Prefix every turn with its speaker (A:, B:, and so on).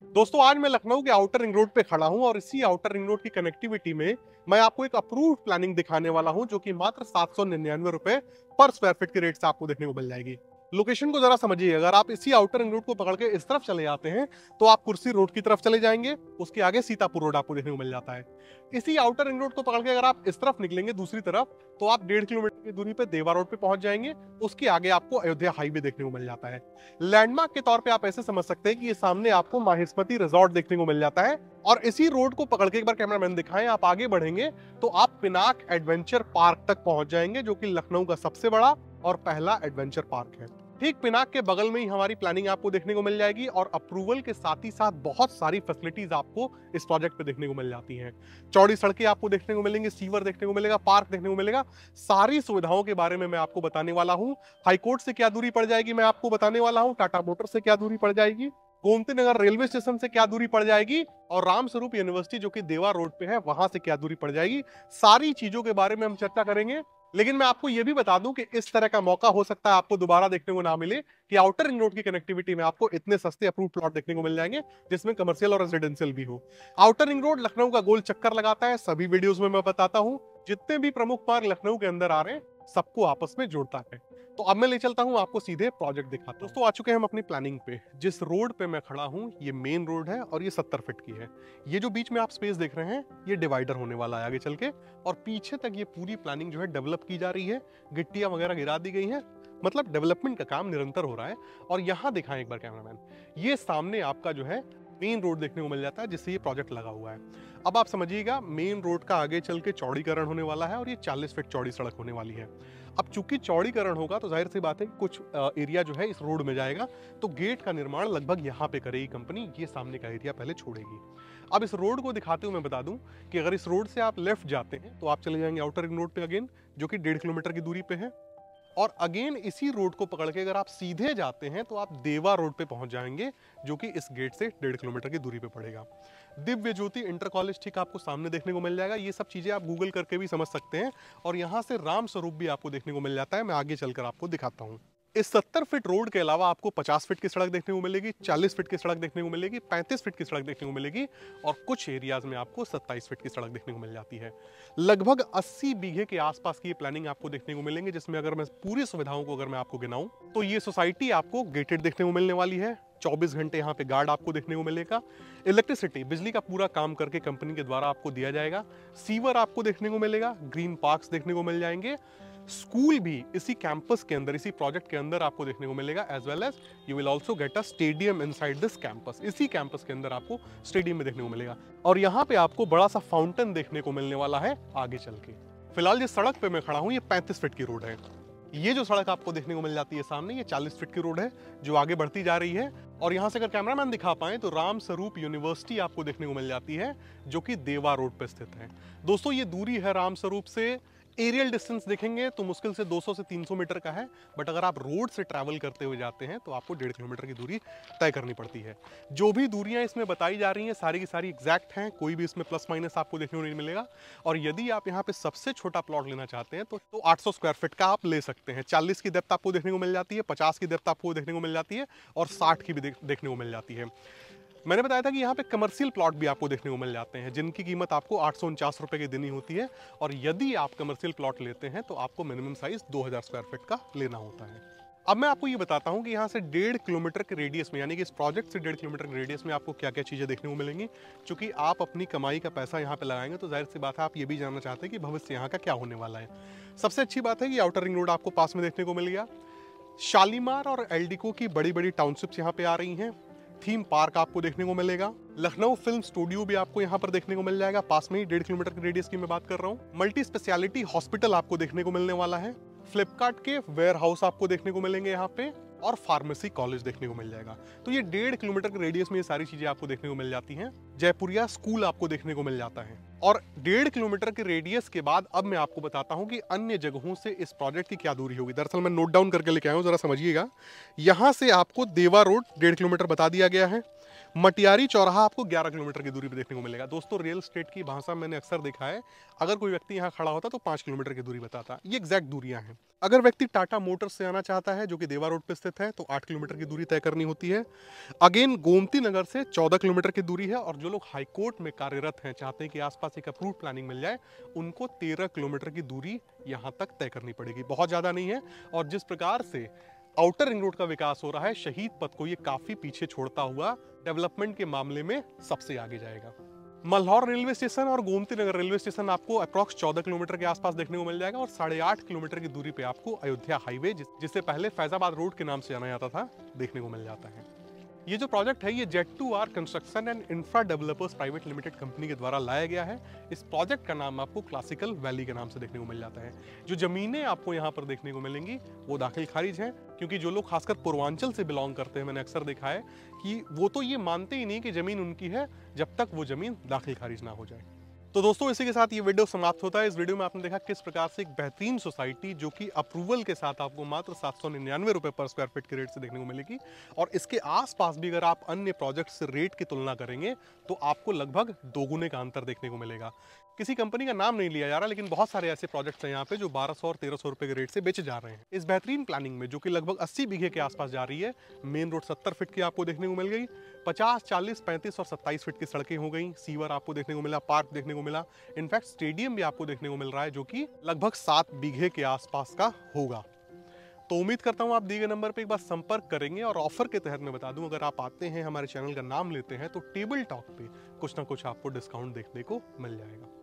A: दोस्तों आज मैं लखनऊ के आउटर रिंग रोड पे खड़ा हूं और इसी आउटर रिंग रोड की कनेक्टिविटी में मैं आपको एक अप्रूव्ड प्लानिंग दिखाने वाला हूं जो कि मात्र 799 रुपए पर स्क्वायर फीट के रेट से आपको देखने को मिल जाएगी। लोकेशन को जरा समझिए, अगर आप इसी आउटर रिंग रोड को पकड़ के इस तरफ चले जाते हैं तो आप कुर्सी रोड की तरफ चले जाएंगे, उसके आगे सीतापुर रोड आपको देखने को मिल जाता है। इसी आउटर रिंग रोड को पकड़ के अगर आप इस तरफ निकलेंगे दूसरी तरफ तो आप 1.5 किलोमीटर की दूरी पे देवा रोड पे पहुंच जाएंगे, उसके आगे आपको अयोध्या हाईवे देखने को मिल जाता है। लैंडमार्क के तौर पे आप ऐसे समझ सकते हैं कि ये सामने आपको माहिष्मती रिजॉर्ट देखने को मिल जाता है। और इसी रोड को पकड़ के एक बार कैमरामैन दिखाएं, आप आगे बढ़ेंगे तो आप पिनाक एडवेंचर पार्क तक पहुंच जाएंगे जो कि लखनऊ का सबसे बड़ा और पहला एडवेंचर पार्क है। ठीक पिनाक के बगल में ही हमारी प्लानिंग आपको देखने को मिल जाएगी और अप्रूवल के साथ ही साथ बहुत सारी फैसिलिटीज आपको इस प्रोजेक्ट पे देखने को मिल जाती हैं। चौड़ी सड़कें आपको देखने को मिलेंगी, सीवर देखने को मिलेगा, पार्क देखने को मिलेगा। सारी सुविधाओं के बारे में मैं आपको बताने वाला हूं। हाईकोर्ट से क्या दूरी पड़ जाएगी मैं आपको बताने वाला हूं, टाटा मोटर से क्या दूरी पड़ जाएगी, गोमती नगर रेलवे स्टेशन से क्या दूरी पड़ जाएगी और रामस्वरूप यूनिवर्सिटी जो कि देवा रोड पे है वहां से क्या दूरी पड़ जाएगी। सारी चीजों के बारे में हम चर्चा करेंगे। लेकिन मैं आपको यह भी बता दूं कि इस तरह का मौका हो सकता है आपको दोबारा देखने को ना मिले कि आउटर रिंग रोड की कनेक्टिविटी में आपको इतने सस्ते अप्रूव प्लॉट देखने को मिल जाएंगे जिसमें कमर्शियल और रेजिडेंशियल भी हो। आउटर रिंग रोड लखनऊ का गोल चक्कर लगाता है, सभी वीडियोस में मैं बताता हूं। जितने भी प्रमुख मार्ग लखनऊ के अंदर आ रहे हैं सबको आपस में जोड़ता है। तो अब मैं ले चलता हूं आपको सीधे प्रोजेक्ट दिखाता हूं। दोस्तों आ चुके हैं हम अपनी प्लानिंग पे। जिस रोड पे मैं खड़ा हूं ये मेन रोड है और ये 70 फीट की है। ये जो बीच में आप स्पेस देख रहे हैं ये डिवाइडर होने वाला है आगे चल के, और पीछे तक ये पूरी प्लानिंग जो है डेवलप की जा रही है। गिट्टियां वगैरह गिरा दी गई हैं, मतलब डेवलपमेंट का काम निरंतर हो रहा है। और यहाँ दिखाएं एक बार कैमरामैन, ये सामने आपका जो है मेन रोड देखने को मिल जाता है जिससे ये प्रोजेक्ट लगा हुआ है। अब आप समझिएगा मेन रोड का आगे चल के चौड़ीकरण होने वाला है और ये 40 फीट चौड़ी सड़क होने वाली है। अब चूंकि चौड़ीकरण होगा तो जाहिर सी बात है कि कुछ एरिया जो है इस रोड में जाएगा, तो गेट का निर्माण लगभग यहाँ पे करेगी कंपनी, ये सामने का एरिया पहले छोड़ेगी। अब इस रोड को दिखाते हुए मैं बता दूं कि अगर इस रोड से आप लेफ्ट जाते हैं तो आप चले जाएंगे आउटर रिंग रोड पे अगेन, जो कि 1.5 किलोमीटर की दूरी पे है। और अगेन इसी रोड को पकड़ के अगर आप सीधे जाते हैं तो आप देवा रोड पे पहुंच जाएंगे जो कि इस गेट से 1.5 किलोमीटर की दूरी पे पड़ेगा। दिव्य ज्योति इंटर कॉलेज ठीक आपको सामने देखने को मिल जाएगा। ये सब चीजें आप गूगल करके भी समझ सकते हैं। और यहां से राम स्वरूप भी आपको देखने को मिल जाता है, मैं आगे चलकर आपको दिखाता हूं। इस 70 फीट रोड के अलावा आपको 50 फीट की सड़क देखने को मिलेगी, 40 फीट की सड़क देखने को मिलेगी, 35 फीट की सड़क देखने को मिलेगी और कुछ एरियाज में आपको 27 फीट की सड़क देखने को मिल जाती है। लगभग 80 बीघे के आसपास की ये प्लानिंग आपको देखने को मिलेंगे, जिसमें अगर मैं पूरी सुविधाओं को अगर मैं आपको गिनाऊं तो ये सोसाइटी आपको गेटेड देखने को मिलने वाली है। 24 घंटे यहाँ पे गार्ड आपको देखने को मिलेगा। इलेक्ट्रिसिटी बिजली का पूरा काम करके कंपनी के द्वारा आपको दिया जाएगा। सीवर आपको देखने को मिलेगा, ग्रीन पार्क्स देखने को मिल जाएंगे। स्कूल भी इसी कैंपस के अंदर, इसी प्रोजेक्ट के अंदर आपको देखने को मिलेगा, as well as you will also get a stadium inside this campus. इसी कैंपस के अंदर आपको स्टेडियम में देखने को मिलेगा और यहाँ पे आपको बड़ा सा फाउंटेन देखने को मिलने वाला है आगे चल के। फिलहाल जिस सड़क पे मैं खड़ा हूँ ये 35 फीट की रोड है। ये जो सड़क आपको देखने को मिल जाती है सामने, ये 40 फीट की रोड है जो आगे बढ़ती जा रही है। और यहां से अगर कैमरामैन दिखा पाए तो राम स्वरूप यूनिवर्सिटी आपको देखने को मिल जाती है जो कि देवा रोड पे स्थित है। दोस्तों ये दूरी है राम स्वरूप से, एरियल डिस्टेंस देखेंगे तो मुश्किल से 200 से 300 मीटर का है, बट अगर आप रोड से ट्रैवल करते हुए जाते हैं तो आपको 1.5 किलोमीटर की दूरी तय करनी पड़ती है। जो भी दूरियां इसमें बताई जा रही हैं सारी की सारी एग्जैक्ट हैं, कोई भी इसमें प्लस माइनस आपको देखने को नहीं मिलेगा। और यदि आप यहाँ पे सबसे छोटा प्लॉट लेना चाहते हैं तो 800 स्क्वायर फीट का आप ले सकते हैं। 40 की डेप्थ आपको देखने को मिल जाती है, 50 की डेप्थ आपको देखने को मिल जाती है और 60 की भी देखने को मिल जाती है। मैंने बताया था कि यहाँ पे कमर्शियल प्लॉट भी आपको देखने को मिल जाते हैं जिनकी कीमत आपको 849 रुपए की देनी होती है। और यदि आप कमर्शियल प्लॉट लेते हैं तो आपको मिनिमम साइज 2000 स्क्वायर फीट का लेना होता है। अब मैं आपको ये बताता हूँ कि यहाँ से 1.5 किलोमीटर के रेडियस में, यानी कि इस प्रोजेक्ट से 1.5 किलोमीटर के रेडियस में आपको क्या क्या चीजें देखने को मिलेंगी। क्योंकि आप अपनी कमाई का पैसा यहाँ पे लगाएंगे तो जाहिर सी बात है आप ये भी जानना चाहते हैं कि भविष्य यहाँ का क्या होने वाला है। सबसे अच्छी बात है कि आउटर रिंग रोड आपको पास में देखने को मिल गया। शालीमार और एल्डिको की बड़ी बड़ी टाउनशिप्स यहाँ पे आ रही हैं। थीम पार्क आपको देखने को मिलेगा। लखनऊ फिल्म स्टूडियो भी आपको यहाँ पर देखने को मिल जाएगा, पास में ही 1.5 किलोमीटर के रेडियस की मैं बात कर रहा हूँ। मल्टी स्पेशलिटी हॉस्पिटल आपको देखने को मिलने वाला है। फ्लिपकार्ट के वेयर हाउस आपको देखने को मिलेंगे यहाँ पे और फार्मेसी कॉलेज देखने को मिल जाएगा। तो ये 1.5 किलोमीटर के रेडियस में ये सारी चीजें आपको देखने को मिल जाती हैं। जयपुरिया स्कूल आपको देखने को मिल जाता है। और 1.5 किलोमीटर के रेडियस के बाद अब मैं आपको बताता हूं कि अन्य जगहों से इस प्रोजेक्ट की क्या दूरी होगी। दरअसल मैं नोट डाउन करके लेके आया हूं, जरा समझिएगा। यहां से आपको देवा रोड 1.5 किलोमीटर बता दिया गया है। मटियारी चौराहा आपको 11 किलोमीटर की दूरी पे देखने को मिलेगा। दोस्तों रियल एस्टेट की भाषा मैंने अक्सर देखा है, अगर कोई व्यक्ति यहाँ खड़ा होता तो 5 किलोमीटर की दूरी बताता। ये एग्जैक्ट दूरियां हैं। अगर व्यक्ति टाटा मोटर्स से आना चाहता है जो कि देवा रोड पे स्थित है तो 8 किलोमीटर की दूरी तय करनी होती है। अगेन गोमती नगर से 14 किलोमीटर की दूरी है, और जो लोग हाईकोर्ट में कार्यरत हैं, चाहते हैं कि आसपास एक अप्रूव प्लानिंग मिल जाए, उनको 13 किलोमीटर की दूरी यहाँ तक तय करनी पड़ेगी। बहुत ज़्यादा नहीं है। और जिस प्रकार से आउटर रिंग रोड का विकास हो रहा है, शहीद पथ को ये काफी पीछे छोड़ता हुआ डेवलपमेंट के मामले में सबसे आगे जाएगा। मल्हौर रेलवे स्टेशन और गोमती नगर रेलवे स्टेशन आपको अप्रॉक्स 14 किलोमीटर के आसपास देखने को मिल जाएगा, और 8.5 किलोमीटर की दूरी पे आपको अयोध्या हाईवे, जिसे पहले फैजाबाद रोड के नाम से जाना जाता था, देखने को मिल जाता है। ये जो प्रोजेक्ट है ये Z2R construction and infra developers private limited company के द्वारा लाया गया है। इस प्रोजेक्ट का नाम आपको क्लासिकल वैली के नाम से देखने को मिल जाता है। जो जमीनें आपको यहाँ पर देखने को मिलेंगी वो दाखिल खारिज हैं, क्योंकि जो लोग खासकर पूर्वांचल से बिलोंग करते हैं, मैंने अक्सर देखा है कि वो तो ये मानते ही नहीं कि जमीन उनकी है जब तक वो जमीन दाखिल खारिज ना हो जाए। तो दोस्तों इसी के साथ ये वीडियो समाप्त होता है। इस वीडियो में आपने देखा किस प्रकार से एक बेहतरीन सोसाइटी जो कि अप्रूवल के साथ आपको मात्र 799 रुपए पर स्क्वायर फीट के रेट से देखने को मिलेगी, और इसके आसपास भी अगर आप अन्य प्रोजेक्ट से रेट की तुलना करेंगे तो आपको लगभग दोगुने का अंतर देखने को मिलेगा। किसी कंपनी का नाम नहीं लिया जा रहा, लेकिन बहुत सारे ऐसे प्रोजेक्ट्स हैं यहाँ पे जो 1200 और 1300 रुपए के रेट से बेचे जा रहे हैं। इस बेहतरीन प्लानिंग में जो कि लगभग 80 बीघे के आसपास जा रही है, मेन रोड 70 फीट की आपको देखने को मिल गई, 50, 40, 35 और 27 फीट की सड़कें हो गई, सीवर आपको देखने को मिला, पार्क देखने को मिला, इनफैक्ट स्टेडियम भी आपको देखने को मिल रहा है जो कि लगभग 7 बीघे के आसपास का होगा। तो उम्मीद करता हूं आप दिए गए नंबर पे एक बार संपर्क करेंगे, और ऑफर के तहत मैं बता दूं, अगर आप आते हैं हमारे चैनल का नाम लेते हैं तो टेबल टॉक पे कुछ ना कुछ आपको डिस्काउंट देखने को मिल जाएगा।